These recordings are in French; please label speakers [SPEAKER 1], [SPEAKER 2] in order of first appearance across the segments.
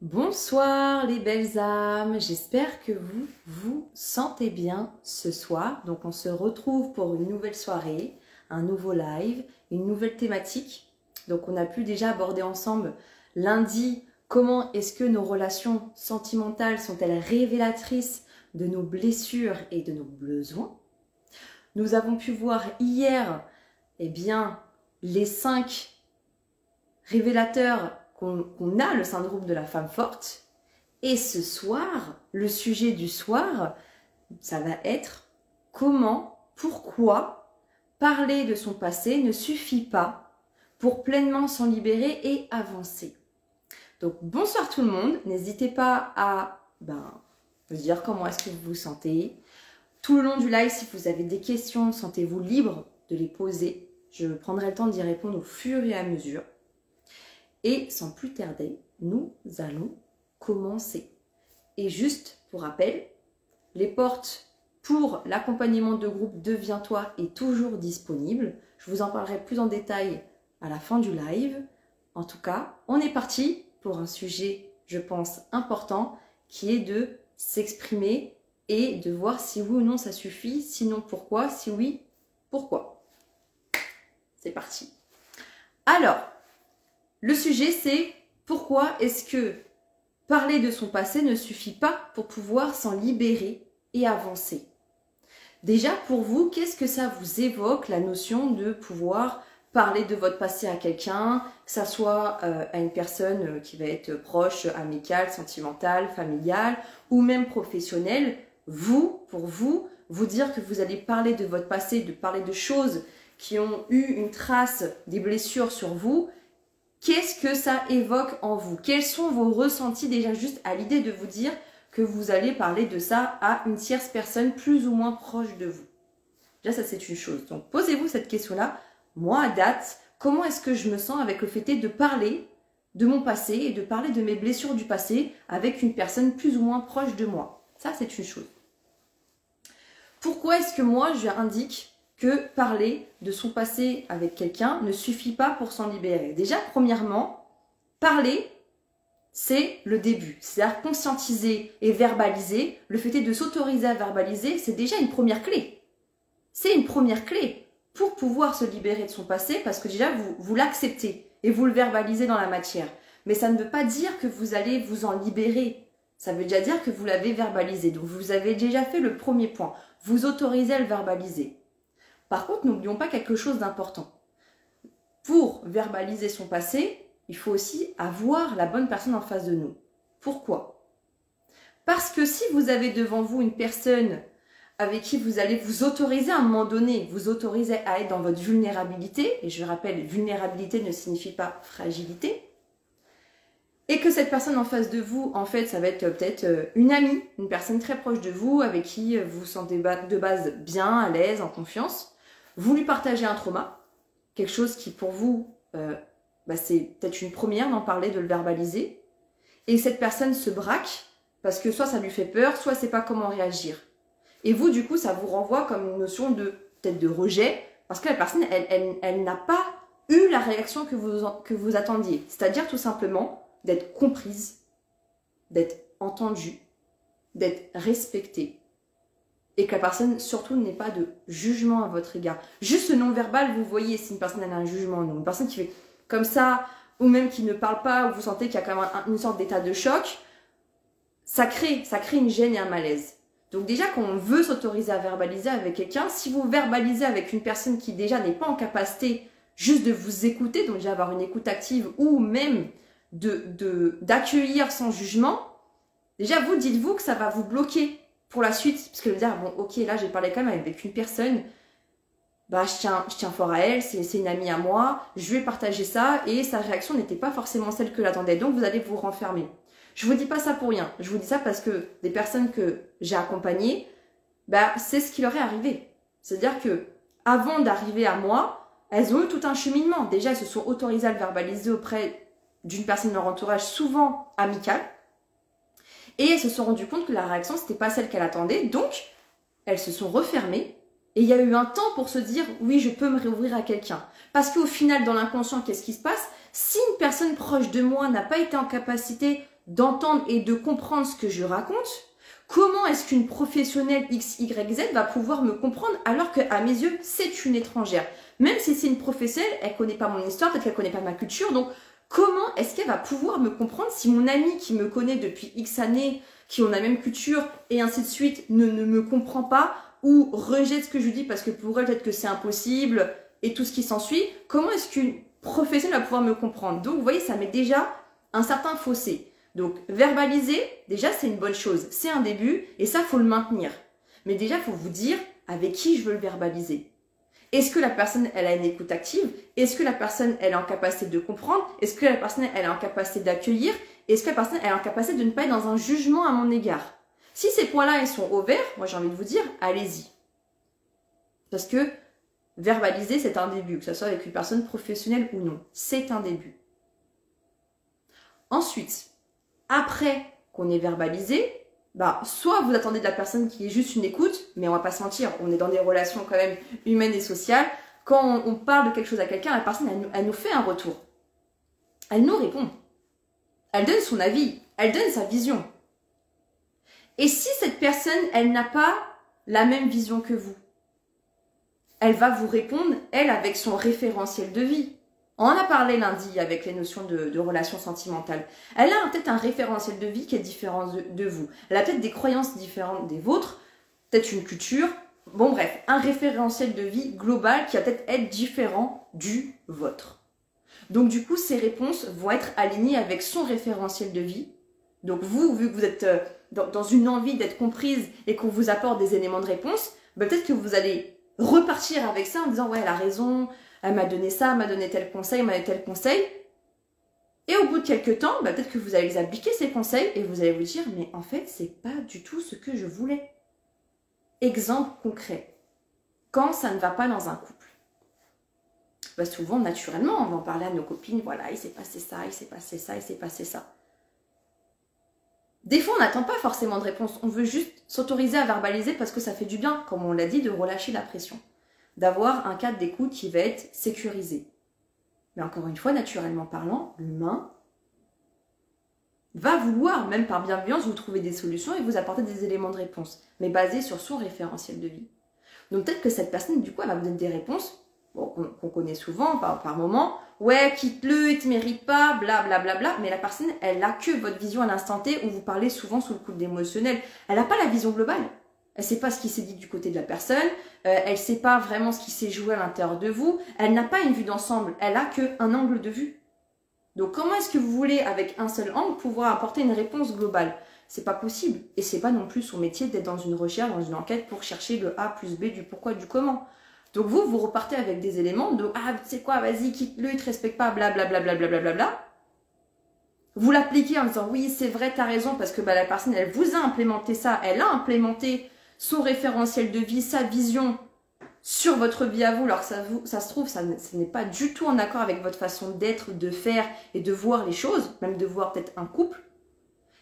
[SPEAKER 1] Bonsoir les belles âmes, j'espère que vous vous sentez bien ce soir. Donc on se retrouve pour une nouvelle soirée, un nouveau live, une nouvelle thématique. Donc on a pu déjà aborder ensemble lundi comment est-ce que nos relations sentimentales sont-elles révélatrices de nos blessures et de nos besoins. Nous avons pu voir hier les 5 révélateurs qu'on a le syndrome de la femme forte. Et ce soir, le sujet du soir, ça va être comment, pourquoi parler de son passé ne suffit pas pour pleinement s'en libérer et avancer. Donc bonsoir tout le monde, n'hésitez pas à me dire comment est-ce que vous vous sentez. Tout le long du live, si vous avez des questions, sentez-vous libre de les poser. Je prendrai le temps d'y répondre au fur et à mesure. Et sans plus tarder, nous allons commencer. Et juste pour rappel, les portes pour l'accompagnement de groupe Deviens-toi est toujours disponible. Je vous en parlerai plus en détail à la fin du live. En tout cas, on est parti pour un sujet, je pense, important, qui est de s'exprimer et de voir si oui ou non ça suffit, sinon pourquoi, si oui, pourquoi. C'est parti. Alors, le sujet, c'est pourquoi est-ce que parler de son passé ne suffit pas pour pouvoir s'en libérer et avancer. Déjà, pour vous, qu'est-ce que ça vous évoque, la notion de pouvoir parler de votre passé à quelqu'un, que ça soit à une personne qui va être proche, amicale, sentimentale, familiale ou même professionnelle. Pour vous dire que vous allez parler de votre passé, de parler de choses qui ont eu une trace des blessures sur vous. Qu'est-ce que ça évoque en vous? Quels sont vos ressentis déjà juste à l'idée de vous dire que vous allez parler de ça à une tierce personne plus ou moins proche de vous? Déjà, ça c'est une chose. Donc, posez-vous cette question-là. Moi, à date, comment est-ce que je me sens avec le fait de parler de mon passé et de parler de mes blessures du passé avec une personne plus ou moins proche de moi? Ça, c'est une chose. Pourquoi est-ce que moi, je indique que parler de son passé avec quelqu'un ne suffit pas pour s'en libérer? Déjà, premièrement, parler, c'est le début. C'est-à-dire conscientiser et verbaliser. Le fait de s'autoriser à verbaliser, c'est déjà une première clé. C'est une première clé pour pouvoir se libérer de son passé, parce que déjà, vous l'acceptez et vous le verbalisez dans la matière. Mais ça ne veut pas dire que vous allez vous en libérer. Ça veut déjà dire que vous l'avez verbalisé. Donc, vous avez déjà fait le premier point. Vous autorisez à le verbaliser. Par contre, n'oublions pas quelque chose d'important. Pour verbaliser son passé, il faut aussi avoir la bonne personne en face de nous. Pourquoi? Parce que si vous avez devant vous une personne avec qui vous allez vous autoriser à un moment donné, vous autoriser à être dans votre vulnérabilité, et je rappelle, vulnérabilité ne signifie pas fragilité, et que cette personne en face de vous, en fait, ça va être peut-être une amie, une personne très proche de vous, avec qui vous vous sentez de base bien, à l'aise, en confiance. Vous lui partagez un trauma, quelque chose qui pour vous, c'est peut-être une première d'en parler, de le verbaliser. Et cette personne se braque parce que soit ça lui fait peur, soit c'est pas comment réagir. Et vous, du coup, ça vous renvoie comme une notion de peut-être de rejet, parce que la personne, elle n'a pas eu la réaction que vous attendiez. C'est-à-dire tout simplement d'être comprise, d'être entendue, d'être respectée. Et que la personne, surtout, n'ait pas de jugement à votre égard. Juste non-verbal, vous voyez si une personne a un jugement, non. Une personne qui fait comme ça, ou même qui ne parle pas, ou vous sentez qu'il y a quand même une sorte d'état de choc, ça crée une gêne et un malaise. Donc déjà, quand on veut s'autoriser à verbaliser avec quelqu'un, si vous verbalisez avec une personne qui déjà n'est pas en capacité juste de vous écouter, donc déjà avoir une écoute active, ou même d'accueillir sans jugement, déjà, vous dites-vous que ça va vous bloquer pour la suite, parce que dire, bon, ok, là, j'ai parlé quand même avec une personne, je tiens fort à elle, c'est une amie à moi, je lui ai partagé ça, et sa réaction n'était pas forcément celle que j'attendais, donc vous allez vous renfermer. Je vous dis pas ça pour rien, je vous dis ça parce que des personnes que j'ai accompagnées, c'est ce qui leur est arrivé. C'est-à-dire que avant d'arriver à moi, elles ont eu tout un cheminement. Déjà, elles se sont autorisées à le verbaliser auprès d'une personne de leur entourage, souvent amicale, et elles se sont rendues compte que la réaction, c'était pas celle qu'elles attendaient. Donc, elles se sont refermées. Et il y a eu un temps pour se dire, oui, je peux me réouvrir à quelqu'un. Parce qu'au final, dans l'inconscient, qu'est-ce qui se passe? Si une personne proche de moi n'a pas été en capacité d'entendre et de comprendre ce que je raconte, comment est-ce qu'une professionnelle X, Y, Z va pouvoir me comprendre alors qu'à mes yeux, c'est une étrangère? Même si c'est une professionnelle, elle ne connaît pas mon histoire, peut-être qu'elle ne connaît pas ma culture. Donc, comment est-ce qu'elle va pouvoir me comprendre si mon ami qui me connaît depuis X années, qui ont la même culture et ainsi de suite, ne me comprend pas ou rejette ce que je lui dis parce que pour elle, peut-être que c'est impossible et tout ce qui s'ensuit? Comment est-ce qu'une professionnelle va pouvoir me comprendre? Donc, vous voyez, ça met déjà un certain fossé. Donc, verbaliser, déjà, c'est une bonne chose. C'est un début et ça, il faut le maintenir. Mais déjà, il faut vous dire avec qui je veux le verbaliser. Est-ce que la personne, elle a une écoute active? Est-ce que la personne, elle est en capacité de comprendre? Est-ce que la personne, elle est en capacité d'accueillir? Est-ce que la personne, elle est en capacité de ne pas être dans un jugement à mon égard? Si ces points-là, ils sont au vert, moi, j'ai envie de vous dire, allez-y. Parce que verbaliser, c'est un début, que ce soit avec une personne professionnelle ou non. C'est un début. Ensuite, après qu'on ait verbalisé, soit vous attendez de la personne qui est juste une écoute, mais on va pas se mentir, on est dans des relations quand même humaines et sociales. Quand on parle de quelque chose à quelqu'un, la personne, elle nous fait un retour. Elle nous répond. Elle donne son avis. Elle donne sa vision. Et si cette personne, elle n'a pas la même vision que vous, elle va vous répondre, elle, avec son référentiel de vie. On en a parlé lundi avec les notions de relations sentimentales. Elle a peut-être un référentiel de vie qui est différent de vous. Elle a peut-être des croyances différentes des vôtres, peut-être une culture. Bon bref, un référentiel de vie global qui va peut-être être différent du vôtre. Donc du coup, ces réponses vont être alignées avec son référentiel de vie. Donc vous, vu que vous êtes dans une envie d'être comprise et qu'on vous apporte des éléments de réponse, peut-être que vous allez repartir avec ça en disant « ouais, elle a raison ». Elle m'a donné ça, elle m'a donné tel conseil, elle m'a donné tel conseil. Et au bout de quelques temps, peut-être que vous allez les appliquer ces conseils et vous allez vous dire, mais en fait, c'est pas du tout ce que je voulais. Exemple concret. Quand ça ne va pas dans un couple. Souvent, naturellement, on va en parler à nos copines, voilà, il s'est passé ça, il s'est passé ça, il s'est passé ça. Des fois, on n'attend pas forcément de réponse. On veut juste s'autoriser à verbaliser parce que ça fait du bien, comme on l'a dit, de relâcher la pression. D'avoir un cadre d'écoute qui va être sécurisé. Mais encore une fois, naturellement parlant, l'humain va vouloir, même par bienveillance, vous trouver des solutions et vous apporter des éléments de réponse, mais basés sur son référentiel de vie. Donc peut-être que cette personne, du coup, elle va vous donner des réponses qu'on connaît souvent par moment. Ouais, quitte-le, il te mérite pas, blablabla. Bla, bla, bla. Mais la personne, elle n'a que votre vision à l'instant T où vous parlez souvent sous le coup de l'émotionnel. Elle n'a pas la vision globale. Elle ne sait pas ce qui s'est dit du côté de la personne, elle ne sait pas vraiment ce qui s'est joué à l'intérieur de vous, elle n'a pas une vue d'ensemble, elle n'a qu'un angle de vue. Donc comment est-ce que vous voulez, avec un seul angle, pouvoir apporter une réponse globale? C'est pas possible. Et c'est pas non plus son métier d'être dans une recherche, dans une enquête pour chercher le A plus B du pourquoi, du comment. Donc vous repartez avec des éléments de « Ah, tu sais quoi, vas-y, quitte-le, il te respecte pas, blablabla. Bla. » Vous l'appliquez en disant « Oui, c'est vrai, t'as raison, parce que la personne, elle vous a implémenté ça, elle a implémenté son référentiel de vie, sa vision sur votre vie à vous, alors que ça se trouve, ça n'est pas du tout en accord avec votre façon d'être, de faire et de voir les choses, même de voir peut-être un couple.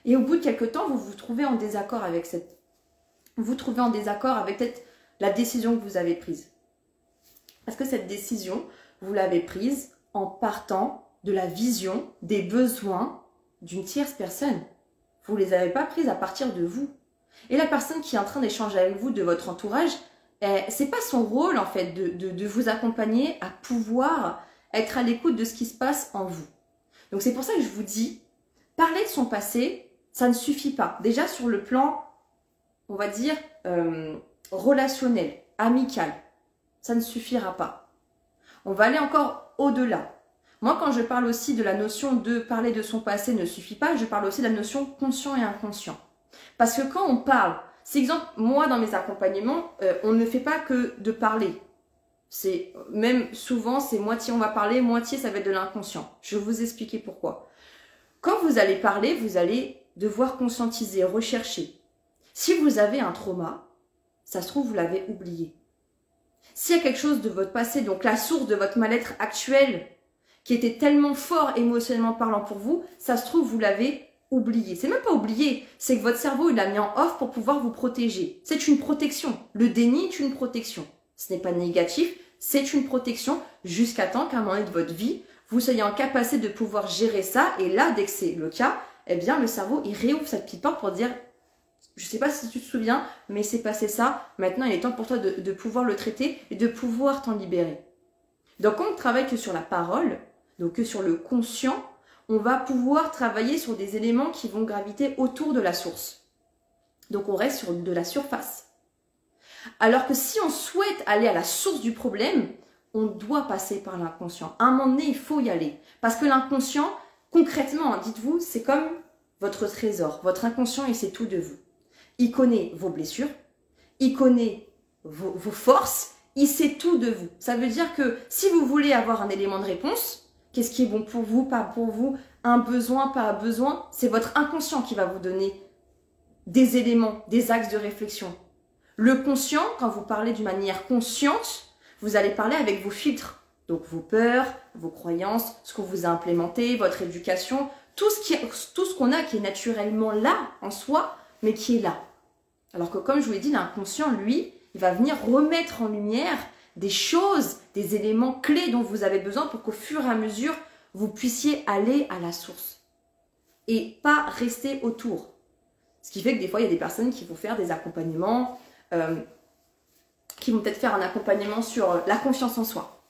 [SPEAKER 1] Et au bout de quelques temps, vous vous trouvez en désaccord avec peut-être la décision que vous avez prise. Parce que cette décision, vous l'avez prise en partant de la vision, des besoins d'une tierce personne. Vous ne les avez pas prises à partir de vous. Et la personne qui est en train d'échanger avec vous, de votre entourage, c'est pas son rôle en fait de vous accompagner à pouvoir être à l'écoute de ce qui se passe en vous. Donc c'est pour ça que je vous dis, parler de son passé, ça ne suffit pas. Déjà sur le plan, on va dire, relationnel, amical, ça ne suffira pas. On va aller encore au-delà. Moi, quand je parle aussi de la notion de parler de son passé ne suffit pas, je parle aussi de la notion conscient et inconscient. Parce que quand on parle, c'est exemple, moi dans mes accompagnements, on ne fait pas que de parler. C'est même souvent, c'est moitié on va parler, moitié ça va être de l'inconscient. Je vais vous expliquer pourquoi. Quand vous allez parler, vous allez devoir conscientiser, rechercher. Si vous avez un trauma, ça se trouve, vous l'avez oublié. S'il y a quelque chose de votre passé, donc la source de votre mal-être actuel, qui était tellement fort émotionnellement parlant pour vous, ça se trouve, vous l'avez oublié. C'est même pas oublié, c'est que votre cerveau, il l'a mis en off pour pouvoir vous protéger. C'est une protection. Le déni est une protection. Ce n'est pas négatif, c'est une protection jusqu'à temps qu'à un moment donné de votre vie, vous soyez en capacité de pouvoir gérer ça. Et là, dès que c'est le cas, eh bien le cerveau, il réouvre cette petite porte pour dire, je ne sais pas si tu te souviens, mais c'est passé ça, maintenant il est temps pour toi de pouvoir le traiter et de pouvoir t'en libérer. Donc quand on travaille que sur la parole, donc que sur le conscient, on va pouvoir travailler sur des éléments qui vont graviter autour de la source. Donc on reste sur de la surface. Alors que si on souhaite aller à la source du problème, on doit passer par l'inconscient. À un moment donné, il faut y aller. Parce que l'inconscient, concrètement, dites-vous, c'est comme votre trésor. Votre inconscient, il sait tout de vous. Il connaît vos blessures, il connaît vos forces, il sait tout de vous. Ça veut dire que si vous voulez avoir un élément de réponse, qu'est-ce qui est bon pour vous, pas pour vous, un besoin, pas un besoin, c'est votre inconscient qui va vous donner des éléments, des axes de réflexion. Le conscient, quand vous parlez d'une manière consciente, vous allez parler avec vos filtres. Donc vos peurs, vos croyances, ce qu'on vous a implémenté, votre éducation, tout ce qu'on a qui est naturellement là en soi, mais qui est là. Alors que comme je vous l'ai dit, l'inconscient, lui, il va venir remettre en lumière des choses, des éléments clés dont vous avez besoin pour qu'au fur et à mesure, vous puissiez aller à la source. Et pas rester autour. Ce qui fait que des fois, il y a des personnes qui vont faire des accompagnements, qui vont peut-être faire un accompagnement sur la confiance en soi.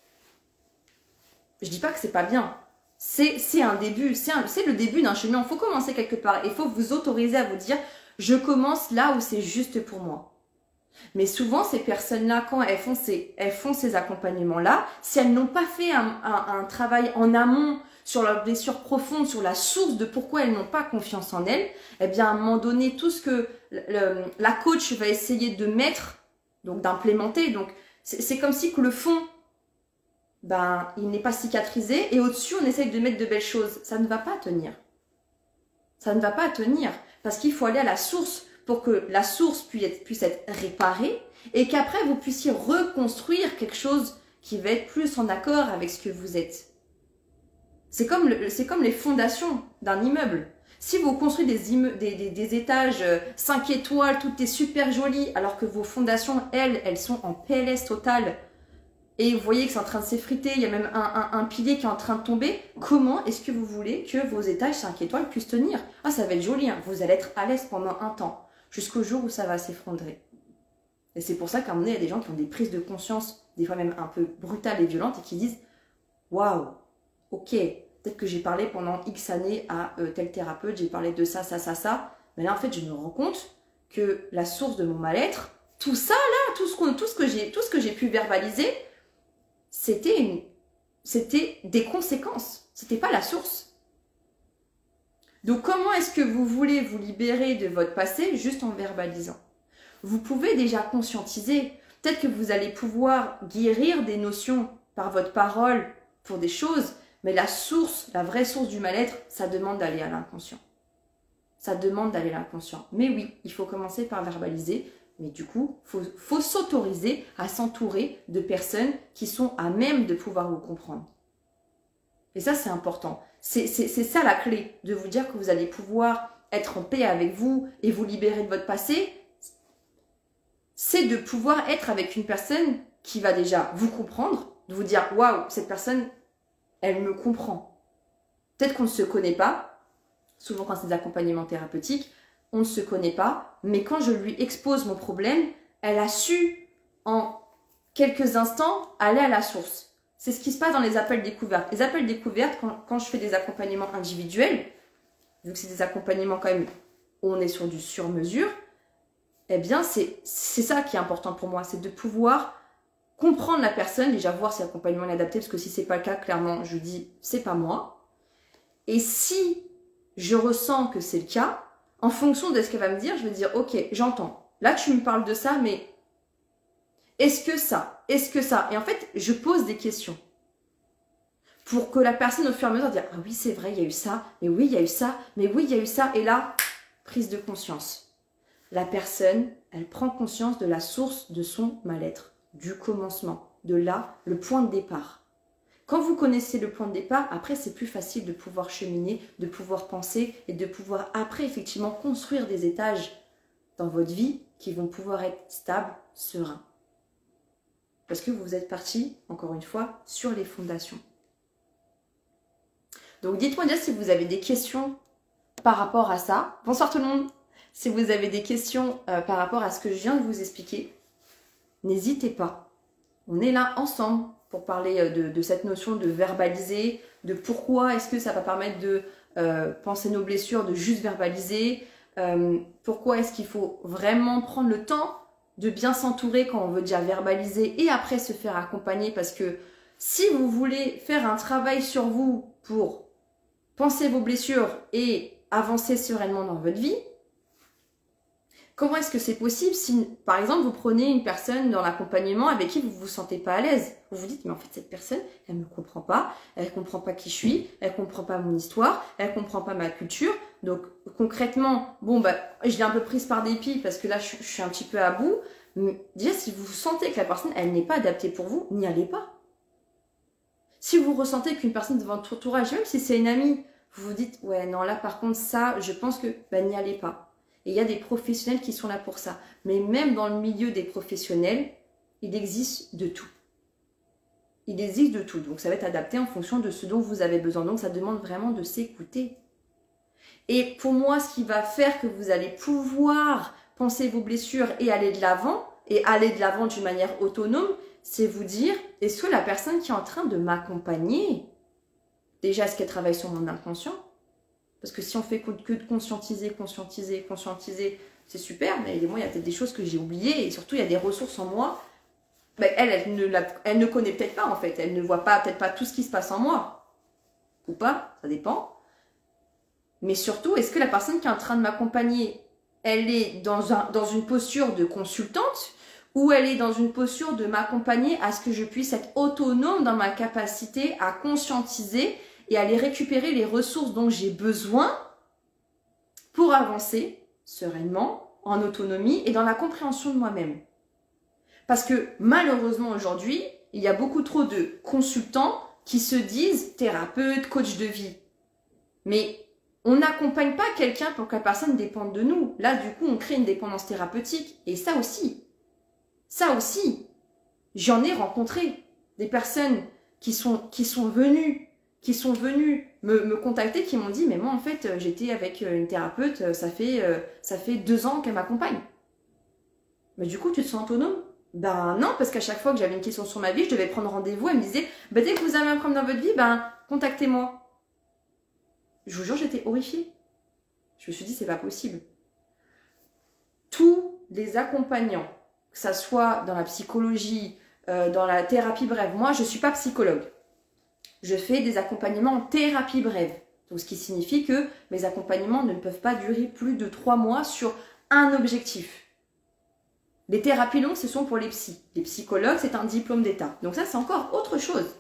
[SPEAKER 1] Je dis pas que c'est pas bien. C'est un début, c'est le début d'un chemin. Il faut commencer quelque part. Il faut vous autoriser à vous dire, je commence là où c'est juste pour moi. Mais souvent, ces personnes-là, quand elles font ces accompagnements-là, si elles n'ont pas fait un travail en amont sur leur blessure profonde, sur la source de pourquoi elles n'ont pas confiance en elles, eh bien, à un moment donné, tout ce que la coach va essayer de mettre, donc d'implémenter, donc c'est comme si que le fond, ben, il n'est pas cicatrisé, et au-dessus, on essaye de mettre de belles choses. Ça ne va pas tenir. Ça ne va pas tenir, parce qu'il faut aller à la source pour que la source puisse être réparée et qu'après vous puissiez reconstruire quelque chose qui va être plus en accord avec ce que vous êtes. C'est comme les fondations d'un immeuble. Si vous construisez des étages 5 étoiles, tout est super joli, alors que vos fondations, elles sont en PLS total, et vous voyez que c'est en train de s'effriter, il y a même un pilier qui est en train de tomber, comment est-ce que vous voulez que vos étages 5 étoiles puissent tenir? Ah, ça va être joli, hein. Vous allez être à l'aise pendant un temps. Jusqu'au jour où ça va s'effondrer. Et c'est pour ça qu'à un moment donné, il y a des gens qui ont des prises de conscience, des fois même un peu brutales et violentes, et qui disent « Waouh, ok, peut-être que j'ai parlé pendant X années à tel thérapeute, j'ai parlé de ça, mais là en fait je me rends compte que la source de mon mal-être, tout ça là, tout ce que j'ai pu verbaliser, c'était des conséquences, c'était pas la source. » Donc, comment est-ce que vous voulez vous libérer de votre passé juste en verbalisant? Vous pouvez déjà conscientiser. Peut-être que vous allez pouvoir guérir des notions par votre parole pour des choses, mais la vraie source du mal-être, ça demande d'aller à l'inconscient. Ça demande d'aller à l'inconscient. Mais oui, il faut commencer par verbaliser, mais du coup, faut s'autoriser à s'entourer de personnes qui sont à même de pouvoir vous comprendre. Et ça, c'est important. C'est ça la clé, de vous dire que vous allez pouvoir être en paix avec vous et vous libérer de votre passé. C'est de pouvoir être avec une personne qui va déjà vous comprendre, de vous dire « Waouh, cette personne, elle me comprend ». Peut-être qu'on ne se connaît pas, souvent quand c'est des accompagnements thérapeutiques, on ne se connaît pas, mais quand je lui expose mon problème, elle a su en quelques instants aller à la source. C'est ce qui se passe dans les appels découvertes. Les appels découvertes, quand je fais des accompagnements individuels, vu que c'est des accompagnements quand même où on est sur du sur-mesure, eh bien c'est ça qui est important pour moi, c'est de pouvoir comprendre la personne, déjà voir si l'accompagnement est adapté, parce que si c'est pas le cas, clairement, je dis c'est pas moi. Et si je ressens que c'est le cas, en fonction de ce qu'elle va me dire, je vais dire ok, j'entends. Là tu me parles de ça, mais est-ce que ça? Est-ce que ça? Et en fait, je pose des questions. Pour que la personne, au fur et à mesure, dise « Ah oui, c'est vrai, il y a eu ça. Mais oui, il y a eu ça. Mais oui, il y a eu ça. » Et là, prise de conscience. La personne, elle prend conscience de la source de son mal-être, du commencement, de là, le point de départ. Quand vous connaissez le point de départ, après, c'est plus facile de pouvoir cheminer, de pouvoir penser et de pouvoir, après, effectivement, construire des étages dans votre vie qui vont pouvoir être stables, sereins. Parce que vous êtes parti, encore une fois, sur les fondations. Donc dites-moi déjà si vous avez des questions par rapport à ça. Bonsoir tout le monde. Si vous avez des questions par rapport à ce que je viens de vous expliquer, n'hésitez pas. On est là ensemble pour parler de cette notion de verbaliser, de pourquoi est-ce que ça va permettre de penser nos blessures, de juste verbaliser, pourquoi est-ce qu'il faut vraiment prendre le temps de bien s'entourer quand on veut déjà verbaliser et après se faire accompagner, parce que si vous voulez faire un travail sur vous pour penser vos blessures et avancer sereinement dans votre vie, comment est-ce que c'est possible si, par exemple, vous prenez une personne dans l'accompagnement avec qui vous ne vous sentez pas à l'aise? Vous vous dites, mais en fait, cette personne, elle ne me comprend pas, elle ne comprend pas qui je suis, elle ne comprend pas mon histoire, elle ne comprend pas ma culture. Donc, concrètement, bon, bah, je l'ai un peu prise par dépit parce que là, je suis un petit peu à bout. Mais déjà, si vous sentez que la personne, elle n'est pas adaptée pour vous, n'y allez pas. Si vous ressentez qu'une personne de votre entourage, même si c'est une amie, vous vous dites, ouais, non, là, par contre, ça, je pense que, bah, n'y allez pas. Et il y a des professionnels qui sont là pour ça. Mais même dans le milieu des professionnels, il existe de tout. Il existe de tout. Donc, ça va être adapté en fonction de ce dont vous avez besoin. Donc, ça demande vraiment de s'écouter. Et pour moi, ce qui va faire que vous allez pouvoir penser vos blessures et aller de l'avant d'une manière autonome, c'est vous dire, est-ce que la personne qui est en train de m'accompagner, déjà, est-ce qu'elle travaille sur mon inconscient? Parce que si on fait que de conscientiser, c'est super, mais moi, il y a peut-être des choses que j'ai oubliées, et surtout, il y a des ressources en moi. Ben, elle ne connaît peut-être pas, en fait. Elle ne voit pas, peut-être pas tout ce qui se passe en moi. Ou pas, ça dépend. Mais surtout, est-ce que la personne qui est en train de m'accompagner, elle est dans une posture de consultante, ou elle est dans une posture de m'accompagner à ce que je puisse être autonome dans ma capacité à conscientiser et aller récupérer les ressources dont j'ai besoin pour avancer sereinement, en autonomie et dans la compréhension de moi-même. Parce que malheureusement aujourd'hui, il y a beaucoup trop de consultants qui se disent thérapeutes, coachs de vie. Mais on n'accompagne pas quelqu'un pour que la personne dépende de nous. Là, du coup, on crée une dépendance thérapeutique. Et ça aussi, j'en ai rencontré des personnes qui sont venues me contacter, qui m'ont dit, mais moi, en fait, j'étais avec une thérapeute, ça fait 2 ans qu'elle m'accompagne. Mais du coup, tu te sens autonome? Ben non, parce qu'à chaque fois que j'avais une question sur ma vie, je devais prendre rendez-vous. Elle me disait, ben, dès que vous avez un problème dans votre vie, ben, contactez-moi. Je vous jure, j'étais horrifiée. Je me suis dit, c'est pas possible. Tous les accompagnants, que ça soit dans la psychologie, dans la thérapie brève, moi, je ne suis pas psychologue. Je fais des accompagnements en thérapie brève. Donc, ce qui signifie que mes accompagnements ne peuvent pas durer plus de 3 mois sur un objectif. Les thérapies longues, ce sont pour les psys. Les psychologues, c'est un diplôme d'État. Donc ça, c'est encore autre chose.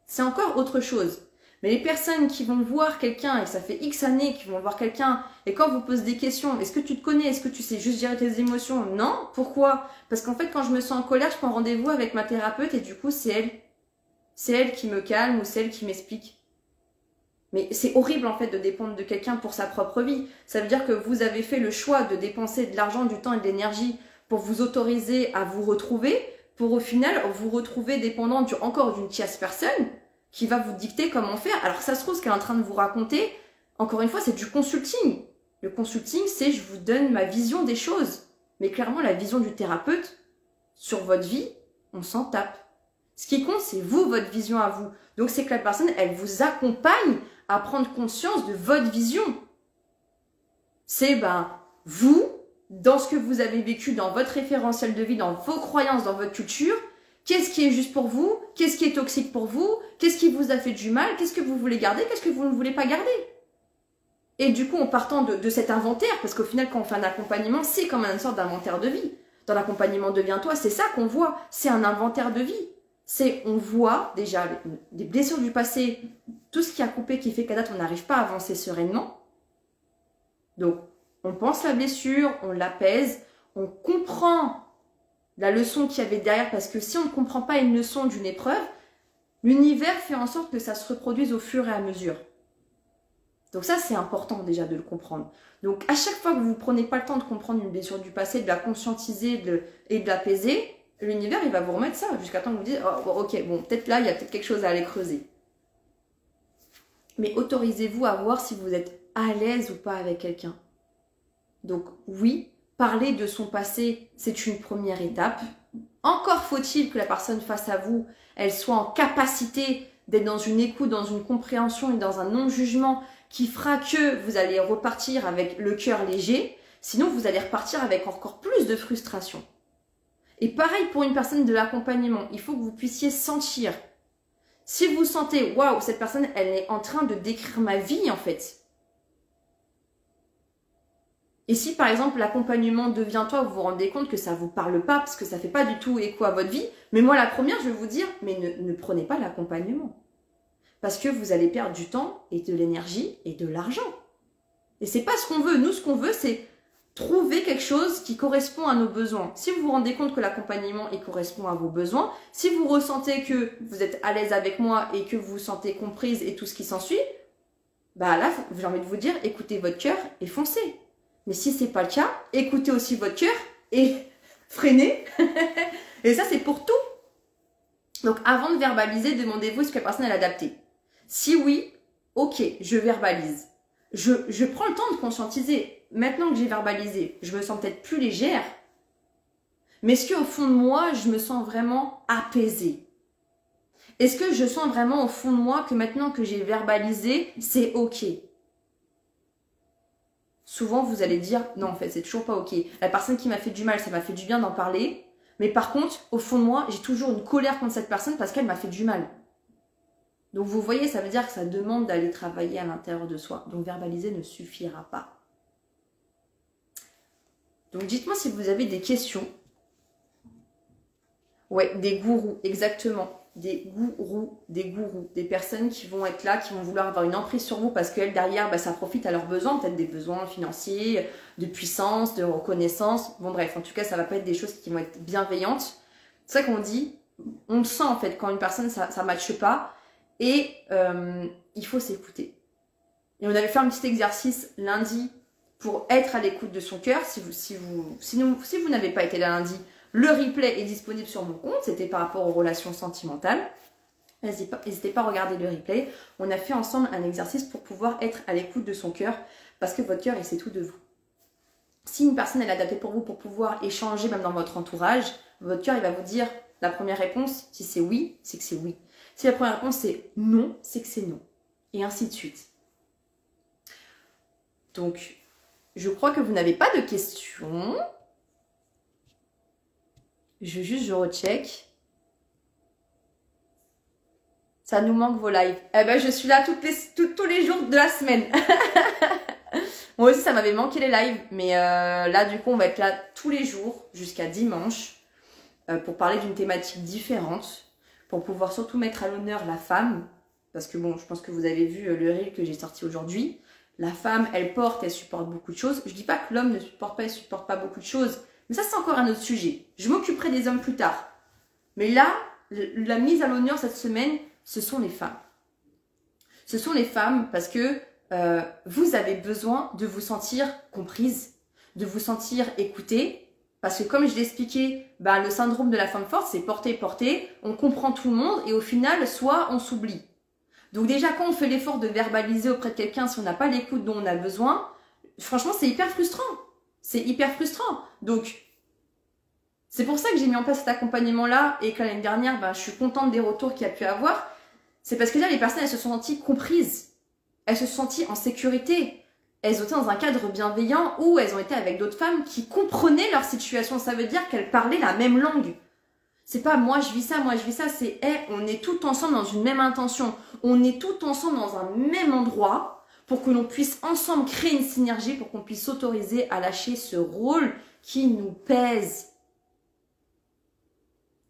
[SPEAKER 1] C'est encore autre chose. Mais les personnes qui vont voir quelqu'un, et ça fait X années qu'ils vont voir quelqu'un, et quand vous posez des questions, est-ce que tu te connais, est-ce que tu sais juste gérer tes émotions? Non. Pourquoi? Parce qu'en fait, quand je me sens en colère, je prends rendez-vous avec ma thérapeute, et du coup, c'est elle. C'est elle qui me calme, ou c'est elle qui m'explique. Mais c'est horrible, en fait, de dépendre de quelqu'un pour sa propre vie. Ça veut dire que vous avez fait le choix de dépenser de l'argent, du temps et de l'énergie pour vous autoriser à vous retrouver, pour au final vous retrouver dépendant encore d'une tierce personne qui va vous dicter comment faire. Alors ça se trouve, ce qu'elle est en train de vous raconter, encore une fois, c'est du consulting. Le consulting, c'est je vous donne ma vision des choses. Mais clairement, la vision du thérapeute sur votre vie, on s'en tape. Ce qui compte, c'est vous, votre vision à vous. Donc c'est que la personne, elle vous accompagne à prendre conscience de votre vision. C'est vous, dans ce que vous avez vécu, dans votre référentiel de vie, dans vos croyances, dans votre culture, qu'est-ce qui est juste pour vous, qu'est-ce qui est toxique pour vous, qu'est-ce qui vous a fait du mal, qu'est-ce que vous voulez garder, qu'est-ce que vous ne voulez pas garder. Et du coup, en partant de cet inventaire, parce qu'au final, quand on fait un accompagnement, c'est comme une sorte d'inventaire de vie. Dans l'accompagnement Deviens-toi, c'est ça qu'on voit, c'est un inventaire de vie. On voit déjà des blessures du passé, tout ce qui a coupé, qui fait qu'à date, on n'arrive pas à avancer sereinement. Donc, on pense la blessure, on l'apaise, on comprend la leçon qu'il y avait derrière, parce que si on ne comprend pas une leçon d'une épreuve, l'univers fait en sorte que ça se reproduise au fur et à mesure. Donc ça, c'est important déjà de le comprendre. Donc à chaque fois que vous ne prenez pas le temps de comprendre une blessure du passé, de la conscientiser et de l'apaiser, l'univers, il va vous remettre ça jusqu'à temps que vous dites « Oh, ok, bon, peut-être là, il y a peut-être quelque chose à aller creuser. » Mais autorisez-vous à voir si vous êtes à l'aise ou pas avec quelqu'un. Donc oui, parler de son passé, c'est une première étape. Encore faut-il que la personne face à vous, elle soit en capacité d'être dans une écoute, dans une compréhension et dans un non-jugement qui fera que vous allez repartir avec le cœur léger. Sinon, vous allez repartir avec encore plus de frustration. Et pareil pour une personne de l'accompagnement, il faut que vous puissiez sentir. Si vous sentez, waouh, cette personne, elle est en train de décrire ma vie en fait. Et si par exemple l'accompagnement devient toi, vous vous rendez compte que ça ne vous parle pas, parce que ça ne fait pas du tout écho à votre vie, mais moi la première, je vais vous dire, mais ne prenez pas l'accompagnement. Parce que vous allez perdre du temps et de l'énergie et de l'argent. Et c'est pas ce qu'on veut. Nous, ce qu'on veut, c'est trouver quelque chose qui correspond à nos besoins. Si vous vous rendez compte que l'accompagnement il correspond à vos besoins, si vous ressentez que vous êtes à l'aise avec moi et que vous vous sentez comprise et tout ce qui s'ensuit, bah là, j'ai envie de vous dire, écoutez votre cœur et foncez. Mais si c'est pas le cas, écoutez aussi votre cœur et freinez. Et ça, c'est pour tout. Donc, avant de verbaliser, demandez-vous est-ce que la personne est adaptée. Si oui, ok, je verbalise. Je prends le temps de conscientiser. Maintenant que j'ai verbalisé, je me sens peut-être plus légère. Mais est-ce qu'au fond de moi, je me sens vraiment apaisée? Est-ce que je sens vraiment au fond de moi que maintenant que j'ai verbalisé, c'est ok? Souvent, vous allez dire, non, en fait, c'est toujours pas ok. La personne qui m'a fait du mal, ça m'a fait du bien d'en parler. Mais par contre, au fond de moi, j'ai toujours une colère contre cette personne parce qu'elle m'a fait du mal. Donc, vous voyez, ça veut dire que ça demande d'aller travailler à l'intérieur de soi. Donc, verbaliser ne suffira pas. Donc, dites-moi si vous avez des questions. Ouais, des gourous, exactement. Des gourous, des personnes qui vont être là, qui vont vouloir avoir une emprise sur vous parce qu'elles, derrière, bah, ça profite à leurs besoins, peut-être des besoins financiers, de puissance, de reconnaissance. Bon, bref, en tout cas, ça va pas être des choses qui vont être bienveillantes. C'est ça qu'on dit, on le sent en fait, quand une personne, ça ne matche pas et il faut s'écouter. Et on avait fait un petit exercice lundi pour être à l'écoute de son cœur. Si vous n'avez pas été là lundi, le replay est disponible sur mon compte, c'était par rapport aux relations sentimentales. N'hésitez pas à regarder le replay. On a fait ensemble un exercice pour pouvoir être à l'écoute de son cœur, parce que votre cœur, il sait tout de vous. Si une personne est adaptée pour vous pour pouvoir échanger, même dans votre entourage, votre cœur, il va vous dire la première réponse. Si c'est oui, c'est que c'est oui. Si la première réponse c'est non, c'est que c'est non. Et ainsi de suite. Donc, je crois que vous n'avez pas de questions. Je recheck. Ça nous manque vos lives. Eh ben, je suis là tous les jours de la semaine. Moi aussi, ça m'avait manqué les lives. Mais là, du coup, on va être là tous les jours jusqu'à dimanche pour parler d'une thématique différente. Pour pouvoir surtout mettre à l'honneur la femme. Parce que bon, je pense que vous avez vu le reel que j'ai sorti aujourd'hui. La femme, elle porte, elle supporte beaucoup de choses. Je dis pas que l'homme ne supporte pas, il supporte pas beaucoup de choses. Mais ça, c'est encore un autre sujet. Je m'occuperai des hommes plus tard. Mais là, la mise à l'honneur cette semaine, ce sont les femmes. Ce sont les femmes parce que vous avez besoin de vous sentir comprise, de vous sentir écoutée. Parce que comme je l'ai expliqué, bah, le syndrome de la femme forte, c'est porter. On comprend tout le monde et au final, soit on s'oublie. Donc déjà, quand on fait l'effort de verbaliser auprès de quelqu'un, si on n'a pas l'écoute dont on a besoin, franchement, c'est hyper frustrant. C'est hyper frustrant. Donc, c'est pour ça que j'ai mis en place cet accompagnement-là et que l'année dernière, ben, je suis contente des retours qu'il y a pu avoir. C'est parce que là, les personnes, elles se sont senties comprises. Elles se sont senties en sécurité. Elles ont été dans un cadre bienveillant où elles ont été avec d'autres femmes qui comprenaient leur situation. Ça veut dire qu'elles parlaient la même langue. C'est pas moi je vis ça, c'est hey, on est tout ensemble dans une même intention. On est tout ensemble dans un même endroit pour que l'on puisse ensemble créer une synergie, pour qu'on puisse s'autoriser à lâcher ce rôle qui nous pèse.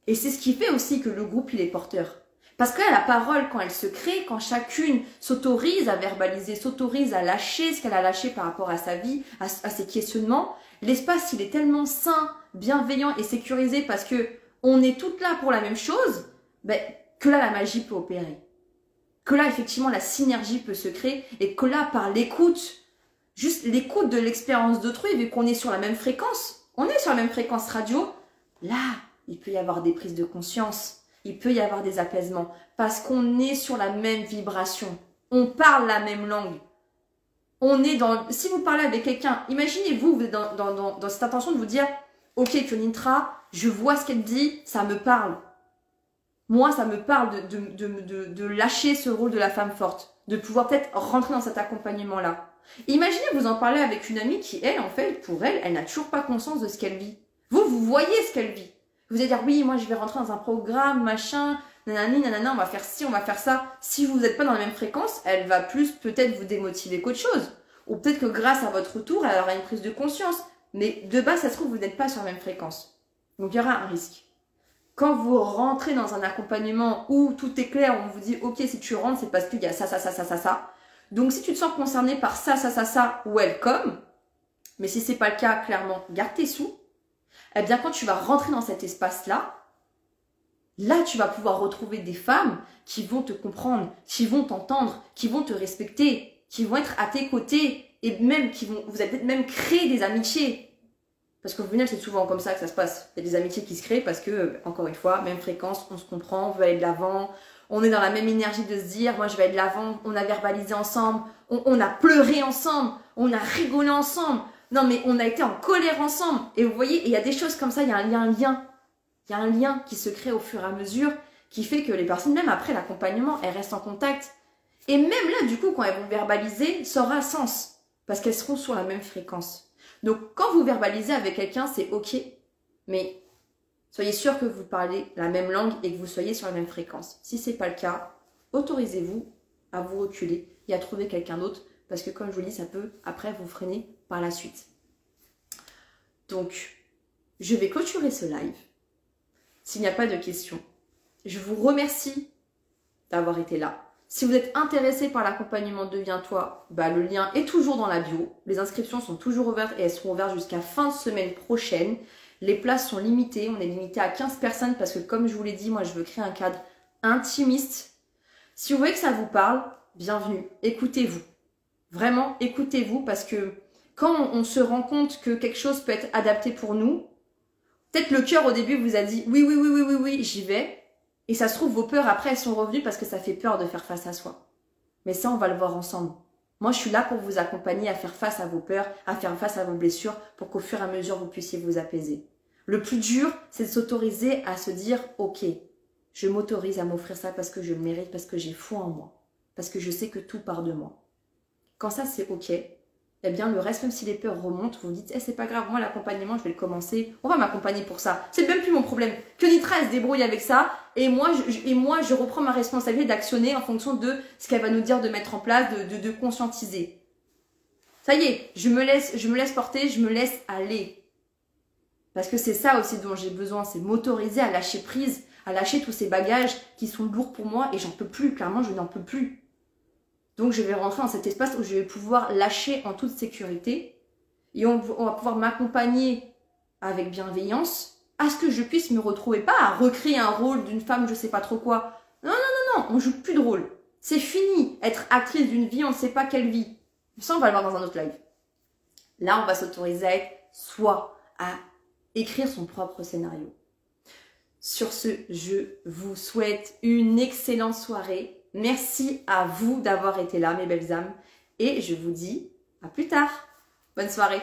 [SPEAKER 1] Et c'est ce qui fait aussi que le groupe, il est porteur. Parce que là, la parole, quand elle se crée, quand chacune s'autorise à verbaliser, s'autorise à lâcher ce qu'elle a lâché par rapport à sa vie, à ses questionnements, l'espace, il est tellement sain, bienveillant et sécurisé parce que on est toutes là pour la même chose, ben, que là, la magie peut opérer. Que là, effectivement, la synergie peut se créer et que là, par l'écoute, juste l'écoute de l'expérience d'autrui, vu qu'on est sur la même fréquence, on est sur la même fréquence radio, là, il peut y avoir des prises de conscience, il peut y avoir des apaisements, parce qu'on est sur la même vibration, on parle la même langue. on est dans... Si vous parlez avec quelqu'un, imaginez-vous, vous êtes dans cette intention de vous dire, ok, Kionitra, je vois ce qu'elle dit, ça me parle. Moi, ça me parle de lâcher ce rôle de la femme forte, de pouvoir peut-être rentrer dans cet accompagnement-là. Imaginez, vous en parlez avec une amie qui, elle, en fait, pour elle, elle n'a toujours pas conscience de ce qu'elle vit. Vous voyez ce qu'elle vit. Vous allez dire, oui, moi, je vais rentrer dans un programme, machin, nanani, nanana, on va faire ci, on va faire ça. Si vous n'êtes pas dans la même fréquence, elle va plus peut-être vous démotiver qu'autre chose. Ou peut-être que grâce à votre retour, elle aura une prise de conscience. Mais de base, ça se trouve, vous n'êtes pas sur la même fréquence. Donc, il y aura un risque. Quand vous rentrez dans un accompagnement où tout est clair, on vous dit, ok, si tu rentres, c'est parce qu'il y a ça, ça, ça, ça, ça, ça. Donc, si tu te sens concerné par ça, ça, ça, ça, welcome. Mais si c'est pas le cas, clairement, garde tes sous. Eh bien, quand tu vas rentrer dans cet espace-là, là, tu vas pouvoir retrouver des femmes qui vont te comprendre, qui vont t'entendre, qui vont te respecter, qui vont être à tes côtés et même vous allez peut-être même créer des amitiés. Parce qu'au final, c'est souvent comme ça que ça se passe. Il y a des amitiés qui se créent parce que, encore une fois, même fréquence, on se comprend, on veut aller de l'avant, on est dans la même énergie de se dire, moi je vais aller de l'avant, on a verbalisé ensemble, on a pleuré ensemble, on a rigolé ensemble. Non, mais on a été en colère ensemble. Et vous voyez, il y a des choses comme ça, il y a un lien. Il y a un lien qui se crée au fur et à mesure qui fait que les personnes, même après l'accompagnement, elles restent en contact. Et même là, du coup, quand elles vont verbaliser, ça aura sens. Parce qu'elles seront sur la même fréquence. Donc, quand vous verbalisez avec quelqu'un, c'est ok. Mais soyez sûr que vous parlez la même langue et que vous soyez sur la même fréquence. Si ce n'est pas le cas, autorisez-vous à vous reculer et à trouver quelqu'un d'autre. Parce que comme je vous le dis, ça peut après vous freiner par la suite. Donc, je vais clôturer ce live. S'il n'y a pas de questions, je vous remercie d'avoir été là. Si vous êtes intéressé par l'accompagnement Deviens-toi, le lien est toujours dans la bio. Les inscriptions sont toujours ouvertes et elles seront ouvertes jusqu'à fin de semaine prochaine. Les places sont limitées. On est limité à 15 personnes parce que comme je vous l'ai dit, moi je veux créer un cadre intimiste. Si vous voyez que ça vous parle, bienvenue. Écoutez-vous. Vraiment, écoutez-vous parce que quand on se rend compte que quelque chose peut être adapté pour nous, peut-être le cœur au début vous a dit oui, j'y vais. Et ça se trouve, vos peurs après elles sont revenues parce que ça fait peur de faire face à soi. Mais ça, on va le voir ensemble. Moi, je suis là pour vous accompagner à faire face à vos peurs, à faire face à vos blessures pour qu'au fur et à mesure, vous puissiez vous apaiser. Le plus dur, c'est de s'autoriser à se dire « Ok, je m'autorise à m'offrir ça parce que je le mérite, parce que j'ai foi en moi, parce que je sais que tout part de moi. » Quand ça, c'est ok, eh bien, le reste, même si les peurs remontent, vous vous dites c'est pas grave, moi, l'accompagnement, je vais le commencer. On va m'accompagner pour ça. C'est même plus mon problème. Kionitra, elle se débrouille avec ça. Et moi, je reprends ma responsabilité d'actionner en fonction de ce qu'elle va nous dire de mettre en place, de conscientiser. Ça y est, je me laisse porter, je me laisse aller. Parce que c'est ça aussi dont j'ai besoin, c'est m'autoriser à lâcher prise, à lâcher tous ces bagages qui sont lourds pour moi et j'en peux plus. Clairement, je n'en peux plus. Donc, je vais rentrer dans cet espace où je vais pouvoir lâcher en toute sécurité et on va pouvoir m'accompagner avec bienveillance à ce que je puisse me retrouver, pas à recréer un rôle d'une femme, je sais pas trop quoi. Non, on joue plus de rôle. C'est fini. Être actrice d'une vie, on ne sait pas quelle vie. Ça, on va le voir dans un autre live. Là, on va s'autoriser à être soi, à écrire son propre scénario. Sur ce, je vous souhaite une excellente soirée. Merci à vous d'avoir été là, mes belles âmes. Et je vous dis à plus tard. Bonne soirée.